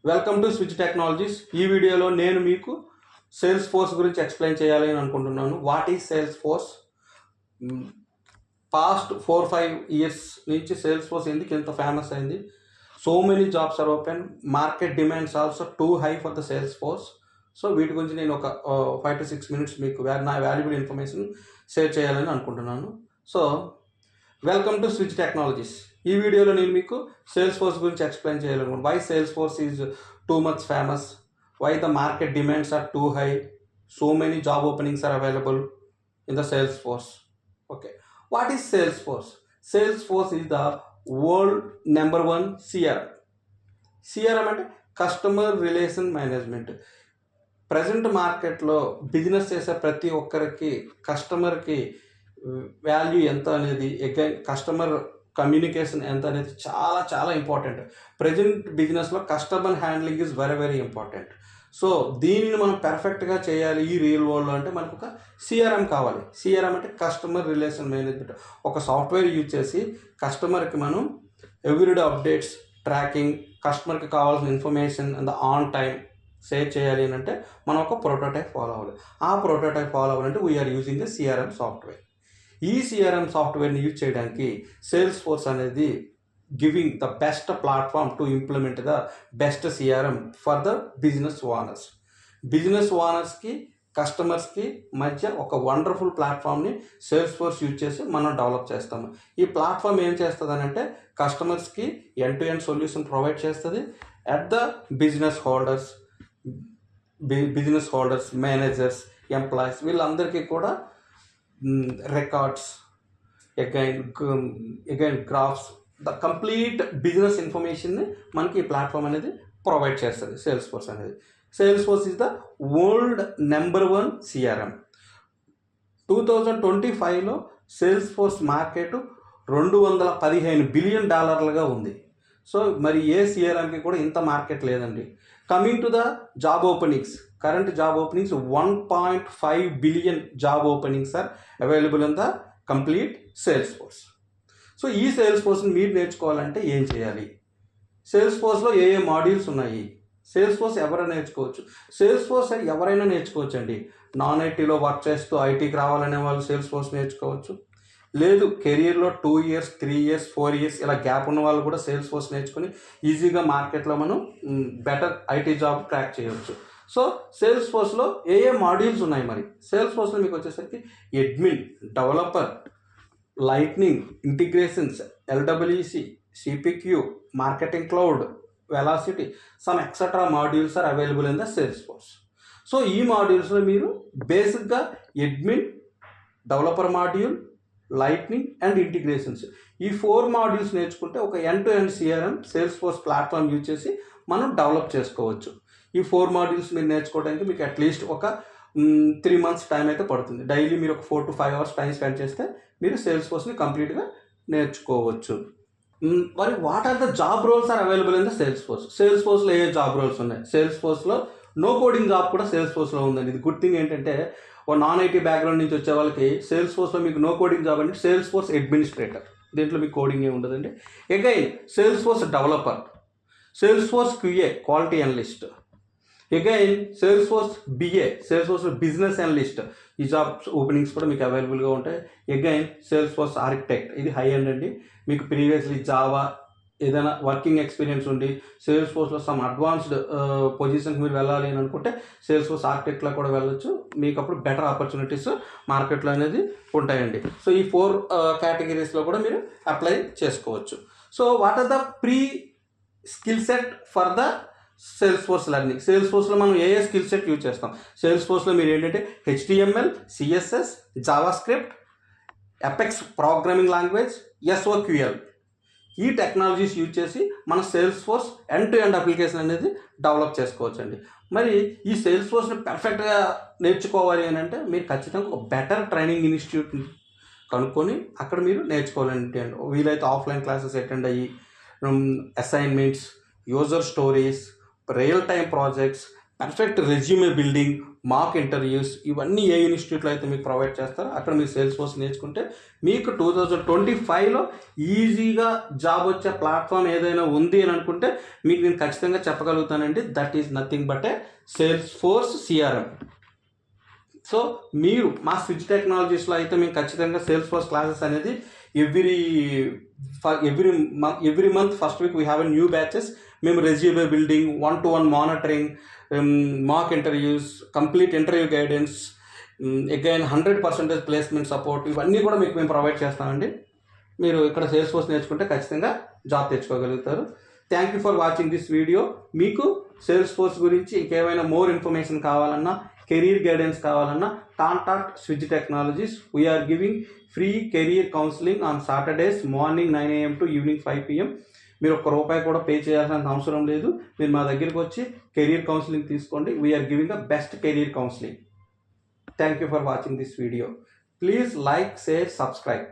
Welcome to Switch Technologies. ఈ వీడియోలో నేను మీకు సేల్స్ ఫోర్స్ గురించి ఎక్స్ప్లెయిన్ చేయాలి అని అనుకుంటున్నాను. What is Salesforce? Past 4-5 years నుంచి సేల్స్ ఫోర్స్ ఎందుకు ఇంత ఫేమస్ అయింది? So many jobs are open, market demands also too high for the Salesforce. So వీటి గురించి నేను ఒక 5 to 6 minutes మీకు నా వాల్యుబుల్ ఇన్ఫర్మేషన్ షేర్ చేయాలని అనుకుంటున్నాను. So welcome to Switch Technologies. ఈ వీడియోలో నేను మీకు సేల్స్ ఫోర్స్ గురించి ఎక్స్ప్లెయిన్ చేయాలనుకుంటున్నాను. Why Salesforce is too much famous, why the market demands are too high, so many job openings are available in the Salesforce. Okay, what is Salesforce? Salesforce is the world number 1 CRM. CRM అంటే customer relation management. Present మార్కెట్లో business చేసే ప్రతి ఒక్కరికి కస్టమర్కి value ఎంత అనేది, again customer communication ఎంత అనేది చాలా చాలా ఇంపార్టెంట్. ప్రజెంట్ బిజినెస్లో customer handling is very very important. So దీనిని మనం పర్ఫెక్ట్గా చేయాలి ఈ రియల్ వరల్డ్లో అంటే మనకు ఒక సిఆర్ఎం కావాలి. సిఆర్ఎం అంటే కస్టమర్ రిలేషన్ మేనేజ్మెంట్. ఒక సాఫ్ట్వేర్ యూజ్ చేసి కస్టమర్కి మనం ఎవ్రీడే అప్డేట్స్, ట్రాకింగ్, కస్టమర్కి కావాల్సిన information and on time share చేయాలి అని అంటే మనం ఒక ప్రోటోటైప్ ఫాలో అవ్వాలి. ఆ ప్రోటోటైప్ ఫాలో అవ్వాలంటే we're using the CRM software. ఈ సిఆర్ఎం సాఫ్ట్వేర్ని యూజ్ చేయడానికి సేల్స్ ఫోర్స్ అనేది giving the best platform to implement the best CRM for the business owners. Business ఓనర్స్కి కస్టమర్స్కి మధ్య ఒక వండర్ఫుల్ ప్లాట్ఫామ్ని సేల్స్ ఫోర్స్ యూజ్ చేసి మనం డెవలప్ చేస్తాము. ఈ ప్లాట్ఫామ్ ఏం చేస్తుంది అంటే కస్టమర్స్కి end to end solution provide చేస్తుంది. At the business holders, managers, employees వీళ్ళందరికీ కూడా records, again graphs, the complete business ఇన్ఫర్మేషన్ని మనకి ఈ ప్లాట్ఫామ్ అనేది ప్రొవైడ్ చేస్తుంది సేల్స్ ఫోర్స్ అనేది. Salesforce is the world number 1 CRM. 2025లో సేల్స్ ఫోర్స్ మార్కెట్ $215 బిలియన్ ఉంది. సో మరి ఏ సిఆర్ఎంకి కూడా ఇంత మార్కెట్ లేదండి. Coming to the job openings, current job openings 1.5 billion job openings are available in the complete sales force. So ఈ సేల్స్ ఫోర్స్ని మీరు నేర్చుకోవాలంటే ఏం చేయాలి? సేల్స్ ఫోర్స్లో ఏ మాడ్యూల్స్ ఉన్నాయి? సేల్స్ ఫోర్స్ ఎవరైనా నేర్చుకోవచ్చు. సేల్స్ ఫోర్స్ ఎవరైనా నేర్చుకోవచ్చు అండి. నాన్ ఐటీలో వర్క్ చేస్తూ ఐటీకి రావాలనే వాళ్ళు సేల్స్ ఫోర్స్ నేర్చుకోవచ్చు. లేదు కెరియర్లో 2 years, 3 years, 4 years ఇలా గ్యాప్ ఉన్న వాళ్ళు కూడా సేల్స్ ఫోర్స్ నేర్చుకుని ఈజీగా మార్కెట్లో మనం బెటర్ ఐటీ జాబ్ క్రాక్ చేయవచ్చు. సో సేల్స్ ఫోర్స్లో ఏ మాడ్యూల్స్ ఉన్నాయి? మరి సేల్స్ ఫోర్స్లో మీకు వచ్చేసరికి admin, developer, lightning, integrations, LWC, CPQ, marketing cloud, velocity, some etcetera modules are available in the Salesforce. So ఈ మాడ్యూల్స్లో మీరు బేసిక్గా admin, developer module, lightning and integrations ఈ 4 మాడ్యూల్స్ నేర్చుకుంటే ఒక end to end CRM sales force platform use చేసి మనం develop చేసుకోవచ్చు. ఈ 4 మాడ్యూల్స్ మీరు నేర్చుకోవడానికి మీకు అట్లీస్ట్ ఒక 3 months టైం అయితే పడుతుంది. డైలీ మీరు ఒక 4 to 5 hours టైం స్పెండ్ చేస్తే మీరు సేల్స్ ఫోర్స్ని కంప్లీట్గా నేర్చుకోవచ్చు. మరి what are the job roles are available in the Salesforce? సేల్స్ ఫోర్స్లో ఏ జాబ్ రోల్స్ ఉన్నాయి? సేల్స్ ఫోర్స్లో నో కోడింగ్ జాబ్ కూడా సేల్స్ ఫోర్స్లో ఉందండి. ఇది గుడ్ థింగ్ ఏంటంటే ఓ నాన్ ఐటీ బ్యాక్గ్రౌండ్ నుంచి వచ్చే వాళ్ళకి సేల్స్ ఫోర్స్లో మీకు నో కోడింగ్ జాబ్ అంటే సేల్స్ ఫోర్స్ అడ్మినిస్ట్రేటర్, దీంట్లో మీకు కోడింగ్ ఏమి ఉండదండి. Again Salesforce developer, Salesforce QA quality analyst, again Salesforce BA, Salesforce business analyst, ఈ జాబ్ ఓపెనింగ్స్ కూడా మీకు అవైలబుల్గా ఉంటాయి. అగైన్ సేల్స్ ఫోర్స్ ఆర్కిటెక్ట్, ఇది హై ఎండ్ అండి. మీకు ప్రీవియస్లీ జావా ఏదైనా వర్కింగ్ ఎక్స్పీరియన్స్ ఉండి సేల్స్ ఫోర్స్లో సమ్ అడ్వాన్స్డ్ పొజిషన్కి మీరు వెళ్ళాలి అని అనుకుంటే సేల్స్ ఫోర్స్ ఆర్కిటెక్ట్లో కూడా వెళ్ళొచ్చు. మీకు అప్పుడు బెటర్ ఆపర్చునిటీస్ మార్కెట్లో అనేది ఉంటాయండి. సో ఈ 4 కేటగిరీస్లో కూడా మీరు అప్లై చేసుకోవచ్చు. So what are the pre skill set for the Salesforce learning? సేల్స్ ఫోర్స్లో మనం ఏ స్కిల్ సెట్ యూజ్ చేస్తాం? సేల్స్ ఫోర్స్లో మీరు ఏంటంటే HTML, CSS, JavaScript, Apex programming language, SOQL ఈ టెక్నాలజీస్ యూజ్ చేసి మన Salesforce end to end application అనేది డెవలప్ చేసుకోవచ్చు అండి. మరి ఈ సేల్స్ ఫోర్స్ని పర్ఫెక్ట్గా నేర్చుకోవాలి అని అంటే మీరు ఖచ్చితంగా ఒక బెటర్ ట్రైనింగ్ ఇన్స్టిట్యూట్ కనుక్కొని అక్కడ మీరు నేర్చుకోవాలంటే వీలైతే ఆఫ్లైన్ క్లాసెస్ అటెండ్ అయ్యి assignments, user stories, real time projects, perfect resume building, mock interviews, ఇవన్నీ ఏ ఇన్స్టిట్యూట్లో అయితే మీకు ప్రొవైడ్ చేస్తారో అక్కడ మీరు సేల్స్ ఫోర్స్ నేర్చుకుంటే మీకు 2025లో ఈజీగా జాబ్ వచ్చే ప్లాట్ఫామ్ ఏదైనా ఉంది అని అనుకుంటే మీకు నేను ఖచ్చితంగా చెప్పగలుగుతానండి. That is nothing but a Salesforce CRM. So మీరు మా స్విచ్ టెక్నాలజీస్లో అయితే మేము ఖచ్చితంగా సేల్స్ ఫోర్స్ క్లాసెస్ అనేది every month first week we have a new batches. మేము resume building, 1-to-1 monitoring, mock interviews, complete interview guidance, again 100% placement support, ఇవన్నీ కూడా మీకు మేము ప్రొవైడ్ చేస్తామండి. మీరు ఇక్కడ సేల్స్ ఫోర్స్ నేర్చుకుంటే ఖచ్చితంగా జాబ్ తెచ్చుకోగలుగుతారు. Thank you for watching this video. మీకు సేల్స్ ఫోర్స్ గురించి ఇంకేమైనా మోర్ ఇన్ఫర్మేషన్ కావాలన్నా, కెరీర్ గైడెన్స్ కావాలన్నా contact Switch Technologies. We're giving free career counselling on Saturdays morning 9 AM to evening 5 PM. మీరు ₹1 కూడా పే చేయాల్సిన అవసరం లేదు. మీరు మా దగ్గరికి వచ్చి కెరీర్ కౌన్సిలింగ్ తీసుకోండి. We're giving the best career counselling. Thank you for watching this video. Please like, share, subscribe.